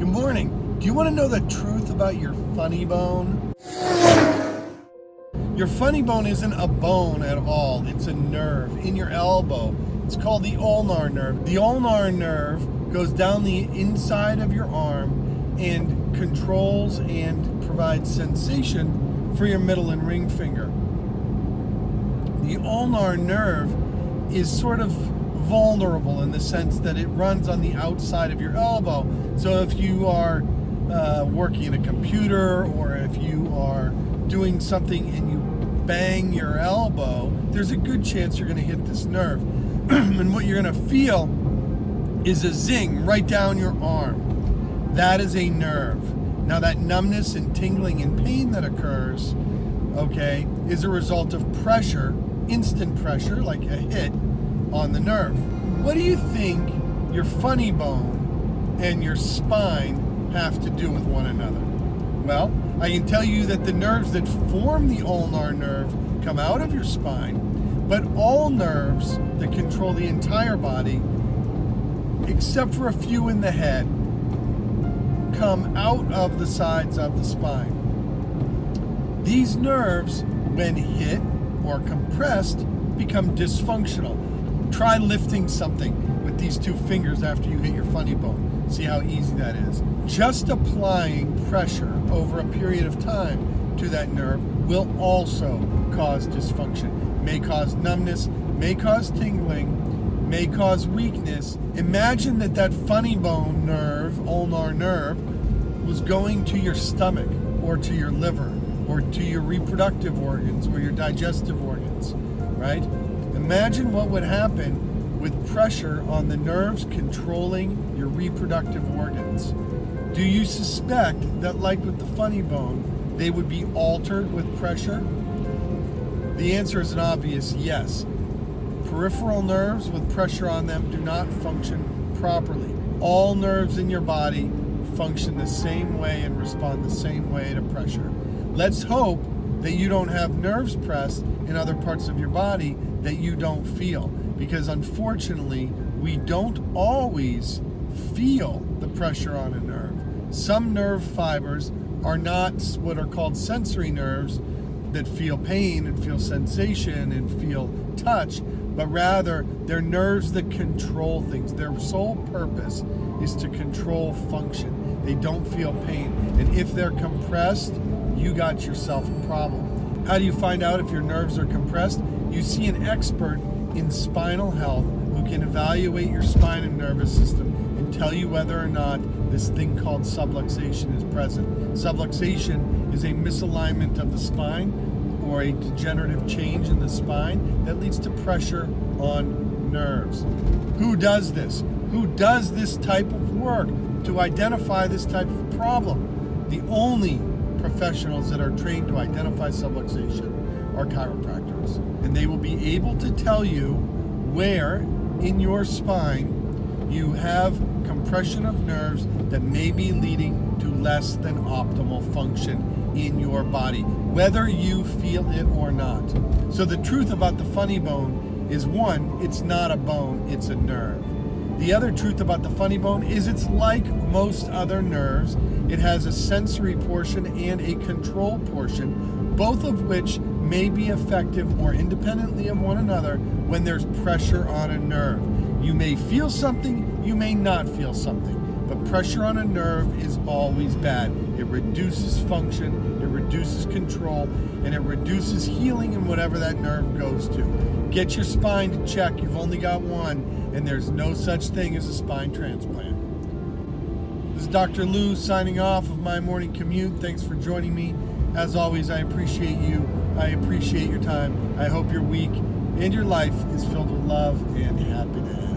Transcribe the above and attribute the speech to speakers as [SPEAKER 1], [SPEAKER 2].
[SPEAKER 1] Good morning. Do you want to know the truth about your funny bone? Your funny bone isn't a bone at all. It's a nerve in your elbow. It's called the ulnar nerve. The ulnar nerve goes down the inside of your arm and controls and provides sensation for your middle and ring finger. The ulnar nerve is sort of vulnerable in the sense that it runs on the outside of your elbow. So if you are working in a computer, or if you are doing something and you bang your elbow, there's a good chance you're going to hit this nerve. And what you're going to feel is a zing right down your arm. That is a nerve. Now that numbness and tingling and pain that occurs, okay, is a result of pressure, instant pressure, like a hit on the nerve. What do you think your funny bone and your spine have to do with one another? Well, I can tell you that the nerves that form the ulnar nerve come out of your spine, but all nerves that control the entire body, except for a few in the head, come out of the sides of the spine. These nerves, when hit or compressed, become dysfunctional. Try lifting something with these two fingers after you hit your funny bone. See how easy that is. Just applying pressure over a period of time to that nerve will also cause dysfunction. May cause numbness, may cause tingling, may cause weakness. Imagine that funny bone nerve, ulnar nerve, was going to your stomach or to your liver or to your reproductive organs or your digestive organs, right? Imagine what would happen with pressure on the nerves controlling your reproductive organs. Do you suspect that, like with the funny bone, they would be altered with pressure? The answer is an obvious yes. Peripheral nerves with pressure on them do not function properly. All nerves in your body function the same way and respond the same way to pressure. Let's hope that you don't have nerves pressed in other parts of your body that you don't feel, because unfortunately we don't always feel the pressure on a nerve. Some nerve fibers are not what are called sensory nerves that feel pain and feel sensation and feel touch, but rather they're nerves that control things. Their sole purpose is to control function. They don't feel pain, and if they're compressed, you got yourself a problem. How do you find out if your nerves are compressed? You see an expert in spinal health who can evaluate your spine and nervous system and tell you whether or not this thing called subluxation is present. Subluxation is a misalignment of the spine or a degenerative change in the spine that leads to pressure on nerves. Who does this? Who does this type of work to identify this type of problem? The only professionals that are trained to identify subluxation are chiropractors, and they will be able to tell you where in your spine you have compression of nerves that may be leading to less than optimal function in your body, whether you feel it or not. So the truth about the funny bone is, one, it's not a bone, it's a nerve. The other truth about the funny bone is it's like most other nerves. It has a sensory portion and a control portion, both of which may be effective or independently of one another when there's pressure on a nerve. You may feel something, you may not feel something, but pressure on a nerve is always bad. It reduces function, it reduces control, and it reduces healing in whatever that nerve goes to. Get your spine to check. You've only got one, and there's no such thing as a spine transplant. This is Dr. Lou signing off of my morning commute. Thanks for joining me. As always, I appreciate you. I appreciate your time. I hope your week and your life is filled with love and happiness.